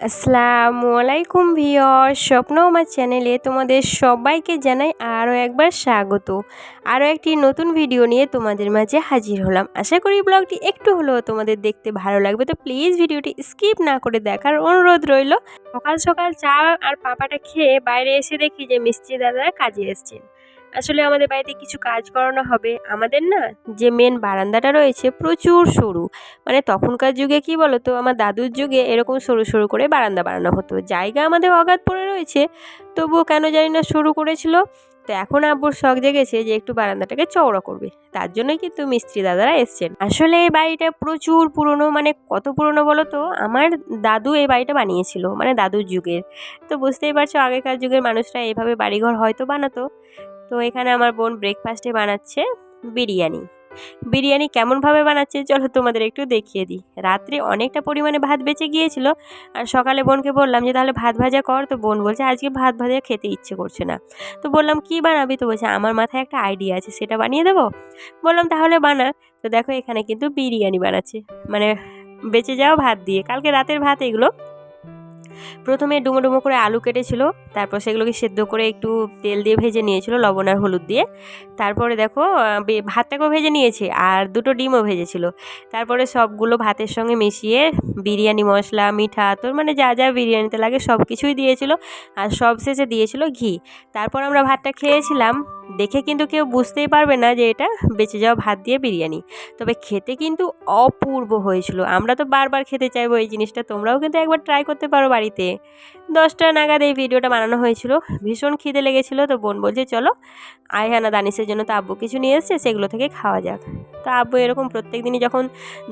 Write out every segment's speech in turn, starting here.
আসসালামু আলাইকুম ভিউয়ার্স, স্বপ্ন আমার চ্যানেলে তোমাদের সবাইকে জানাই আরও একবার স্বাগত। আরও একটি নতুন ভিডিও নিয়ে তোমাদের মাঝে হাজির হলাম। আশা করি ব্লগটি একটু হলেও তোমাদের দেখতে ভালো লাগবে, তো প্লিজ ভিডিওটি স্কিপ না করে দেখার অনুরোধ রইল। সকাল সকাল চা আর পাপাটা খেয়ে বাইরে এসে দেখি যে মিস্ত্রি দাদারা কাজে এসছেন। আসলে আমাদের বাড়িতে কিছু কাজ করানো হবে। আমাদের না যে মেন বারান্দাটা রয়েছে প্রচুর সরু, মানে তখনকার যুগে কি বলতো, আমার দাদুর যুগে এরকম সরু সরু করে বারান্দা বানানো হতো। জায়গা আমাদের অগাধ পড়ে রয়েছে, তবুও কেন জানি না শুরু করেছিল। তো এখন আব্বুর শখ জেগেছে যে একটু বারান্দাটাকে চওড়া করবে, তার জন্যই কিন্তু মিস্ত্রি দাদারা এসছেন। আসলে এই বাড়িটা প্রচুর পুরনো, মানে কত পুরনো বলো তো, আমার দাদু এই বাড়িটা বানিয়েছিল, মানে দাদুর যুগের। তো বুঝতেই পারছো আগেকার যুগের মানুষরা এভাবে বাড়িঘর হয়তো বানাতো। তো এখানে আমার বোন ব্রেকফাস্টে বানাচ্ছে বিরিয়ানি। বিরিয়ানি কেমনভাবে বানাচ্ছে চলো তোমাদের একটু দেখিয়ে দিই। রাত্রে অনেকটা পরিমাণে ভাত বেঁচে গিয়েছিল, আর সকালে বোনকে বললাম যে তাহলে ভাত ভাজা কর, তো বোন বলছে আজকে ভাত ভাজা খেতে ইচ্ছে করছে না। তো বললাম কি বানাবি, তো বলছে আমার মাথায় একটা আইডিয়া আছে, সেটা বানিয়ে দেবো। বললাম তাহলে বানা। তো দেখো এখানে কিন্তু বিরিয়ানি বানাচ্ছে, মানে বেঁচে যাওয়া ভাত দিয়ে, কালকে রাতের ভাত এগুলো। প্রথমে ডুমো ডুমো করে আলু কেটেছিল, তারপর সেগুলোকে সেদ্ধ করে একটু তেল দিয়ে ভেজে নিয়েছিল লবণ আর হলুদ দিয়ে। তারপরে দেখো ভাতটাকেও ভেজে নিয়েছে আর দুটো ডিমও ভেজেছিল। তারপরে সবগুলো ভাতের সঙ্গে মিশিয়ে বিরিয়ানি মশলা, মিঠা তোর মানে যা যা বিরিয়ানিতে লাগে সব কিছুই দিয়েছিল, আর সব শেষে দিয়েছিল ঘি। তারপর আমরা ভাতটা খেয়েছিলাম, দেখে কিন্তু কেউ বুঝতেই পারবে না যে এটা বেঁচে যাওয়া ভাত দিয়ে বিরিয়ানি। তবে খেতে কিন্তু অপূর্ব হয়েছিল। আমরা তো বারবার খেতে চাইবো এই জিনিসটা, তোমরাও কিন্তু একবার ট্রাই করতে পারো বাড়িতে। 10টা নাগাদ এই ভিডিওটা বানানো হয়েছিল, ভীষণ খিদে লেগেছিলো। তো বোন বলছে চলো আয়হানা দানিশের জন্য তো আব্বু কিছু নিয়ে এসছে, সেগুলো থেকে খাওয়া যাক। তো আব্বু এরকম প্রত্যেক দিনই যখন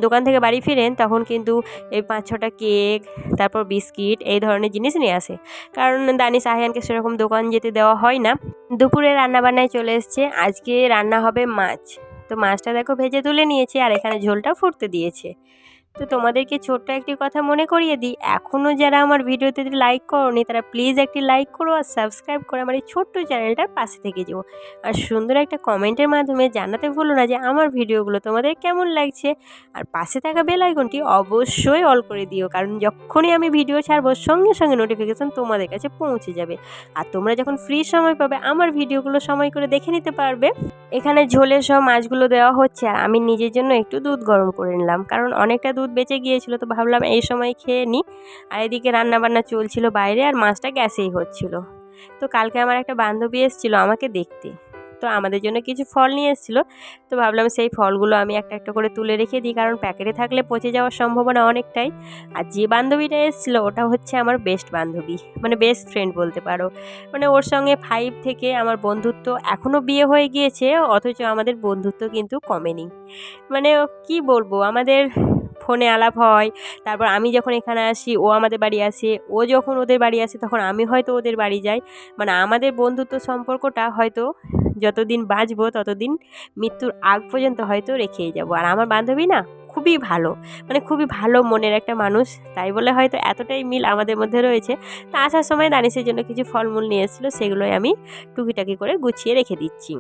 দোকান থেকে বাড়ি ফিরেন তখন কিন্তু এই 5-6টা কেক, তারপর বিস্কিট, এই ধরনের জিনিস নিয়ে আসে। কারণ দানিশ আয়হানকে সেরকম দোকান যেতে দেওয়া হয় না। দুপুরে রান্নাবান্নায় চলে এসছে, আজকে রান্না হবে মাছ। তো মাছটা দেখো ভেজে তুলে নিয়েছি, আর এখানে ঝোলটা ফুটতে দিয়েছে। তো তোমাদেরকে ছোট্ট একটি কথা মনে করিয়ে দিই, এখনও যারা আমার ভিডিওতে লাইক করোনি তারা প্লিজ একটি লাইক করো আর সাবস্ক্রাইব করে আমার এই ছোট্ট চ্যানেলটার পাশে থেকে যেও। আর সুন্দর একটা কমেন্টের মাধ্যমে জানাতে ভুলো না যে আমার ভিডিওগুলো তোমাদের কেমন লাগছে। আর পাশে থাকা বেল আইকনটি অবশ্যই অল করে দিও, কারণ যখনই আমি ভিডিও ছাড়বো সঙ্গে সঙ্গে নোটিফিকেশান তোমাদের কাছে পৌঁছে যাবে। আর তোমরা যখন ফ্রি সময় পাবে আমার ভিডিওগুলো সময় করে দেখে নিতে পারবে। এখানে ঝোলে সব মাছগুলো দেওয়া হচ্ছে, আর আমি নিজের জন্য একটু দুধ গরম করে নিলাম, কারণ অনেকটা দুধ বেঁচে গিয়েছিল, তো ভাবলাম এই সময় খেয়ে নিই। আর এদিকে রান্নাবান্না চলছিল বাইরে, আর মাছটা গ্যাসেই হচ্ছিল। তো কালকে আমার একটা বান্ধবী এসেছিলো আমাকে দেখতে, তো আমাদের জন্য কিছু ফল নিয়ে এসেছিলো। তো ভাবলাম সেই ফলগুলো আমি একটা একটা করে তুলে রেখে দিই, কারণ প্যাকেটে থাকলে পচে যাওয়ার সম্ভাবনা অনেকটাই। আর যে বান্ধবীটা এসেছিলো ওটা হচ্ছে আমার বেস্ট বান্ধবী, মানে বেস্ট ফ্রেন্ড বলতে পারো। মানে ওর সঙ্গে 5 থেকে আমার বন্ধুত্ব, এখনও বিয়ে হয়ে গিয়েছে অথচ আমাদের বন্ধুত্ব কিন্তু কমেনি। মানে কি বলবো, আমাদের ফোনে আলাপ হয়, তারপর আমি যখন এখানে আসি ও আমাদের বাড়ি আসে, ও যখন ওদের বাড়ি আসে তখন আমি হয়তো ওদের বাড়ি যাই। মানে আমাদের বন্ধুত্ব সম্পর্কটা হয়তো যতদিন বাঁচবো ততদিন মৃত্যুর আগ পর্যন্ত হয়তো রেখেই যাব। আর আমার বান্ধবী না খুবই ভালো, মানে খুবই ভালো মনের একটা মানুষ, তাই বলে হয়তো এতটাই মিল আমাদের মধ্যে রয়েছে। তা আসার সময় দানিশের জন্য কিছু ফলমূল নিয়ে এসেছিলো, সেগুলোই আমি টুকিটাকি করে গুছিয়ে রেখে দিচ্ছি।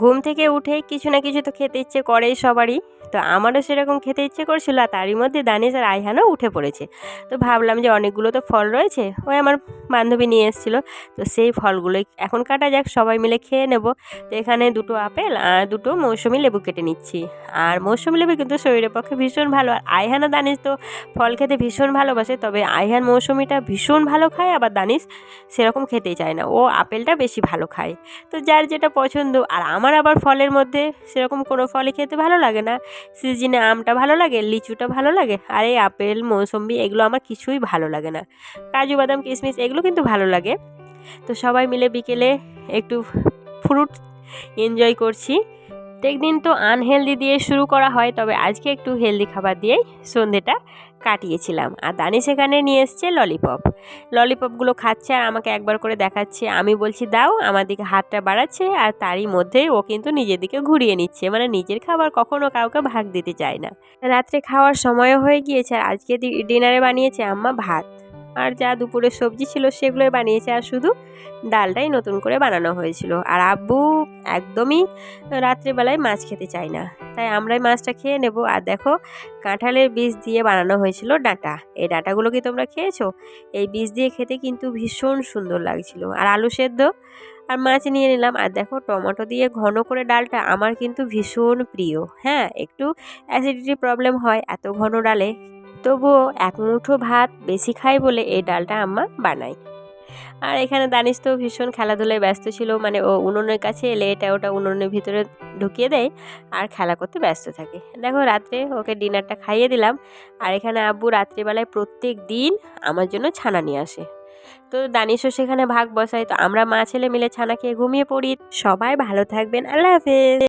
ঘুম থেকে উঠে কিছু না কিছু তো খেতে ইচ্ছে করেই সবারই, তো আমারও সেরকম খেতে ইচ্ছে করছিল। আর তারই মধ্যে দানিশ আর আইহানও উঠে পড়েছে। তো ভাবলাম যে অনেকগুলো তো ফল রয়েছে, ওই আমার বান্ধবী নিয়ে এসেছিলো, তো সেই ফলগুলোই এখন কাটা যাক, সবাই মিলে খেয়ে নেব। তো এখানে 2টো আপেল আর 2টো মৌসুমি লেবু কেটে নিচ্ছি। আর মৌসুমি লেবু কিন্তু শরীরের পক্ষে ভীষণ ভালো। আর আইহান আর দানিশ তো ফল খেতে ভীষণ ভালোবাসে, তবে আইহান মৌসুমিটা ভীষণ ভালো খায়, আবার দানিশ সেরকম খেতেই চায় না, ও আপেলটা বেশি ভালো খায়। তো যার যেটা পছন্দ। আর আমার আবার ফলের মধ্যে সেরকম কোনো ফলই খেতে ভালো লাগে না। সিজনে আমটা ভালো লাগে, লিচুটা ভালো লাগে, আর এই আপেল মৌসুম্বি এগুলো আমার কিছুই ভালো লাগে না। কাজু বাদাম কিশমিশ এগুলো কিন্তু ভালো লাগে। তো সবাই মিলে বিকেলে একটু ফ্রুট এনজয় করছি। প্রত্যেকদিন তো আনহেলদি দিয়ে শুরু করা হয়, তবে আজকে একটু হেলদি খাবার দিয়েই সন্ধেটা কাটিয়েছিলাম। আর দানিশ এখানে নিয়ে এসছে ললিপপ, ললিপপগুলো খাচ্ছে আর আমাকে একবার করে দেখাচ্ছে। আমি বলছি দাও, আমার দিকে হাতটা বাড়াচ্ছে, আর তারই মধ্যেই ও কিন্তু নিজের দিকে ঘুরিয়ে নিচ্ছে, মানে নিজের খাবার কখনো কাউকে ভাগ দিতে চায় না। রাত্রে খাওয়ার সময়ও হয়ে গিয়েছে, আর আজকে ডিনারে বানিয়েছে আম্মা ভাত। আর যা দুপুরে সবজি ছিল সেগুলোই বানিয়েছে, আর শুধু ডালটাই নতুন করে বানানো হয়েছিল। আর আব্বু একদমই রাত্রিবেলায় মাছ খেতে চায় না, তাই আমরাই মাছটা খেয়ে নেব। আর দেখো কাঁঠালের বীজ দিয়ে বানানো হয়েছিল ডাঁটা। এই ডাঁটাগুলো কি তোমরা খেয়েছো? এই বীজ দিয়ে খেতে কিন্তু ভীষণ সুন্দর লাগছিল। আর আলু সেদ্ধ আর মাছ নিয়ে নিলাম। আর দেখো টমেটো দিয়ে ঘন করে ডালটা আমার কিন্তু ভীষণ প্রিয়। হ্যাঁ, একটু অ্যাসিডিটি প্রবলেম হয় এত ঘন ডালে, তবুও এক মুঠো ভাত বেশি খাই বলে এই ডালটা আম্মা বানায়। আর এখানে দানিশ তো ভীষণ খেলাধুলায় ব্যস্ত ছিল, মানে ও উনুনের কাছে এলে এটা ওটা উনুনের ভিতরে ঢুকিয়ে দেয় আর খেলা করতে ব্যস্ত থাকে। দেখো রাত্রে ওকে ডিনারটা খাইয়ে দিলাম। আর এখানে আব্বু রাত্রিবেলায় প্রত্যেক দিন আমার জন্য ছানা নিয়ে আসে, তো দানিশও সেখানে ভাগ বসায়। তো আমরা মা ছেলে মিলে ছানা খেয়ে ঘুমিয়ে পড়ি। সবাই ভালো থাকবেন, আল্লাহ হাফেজ।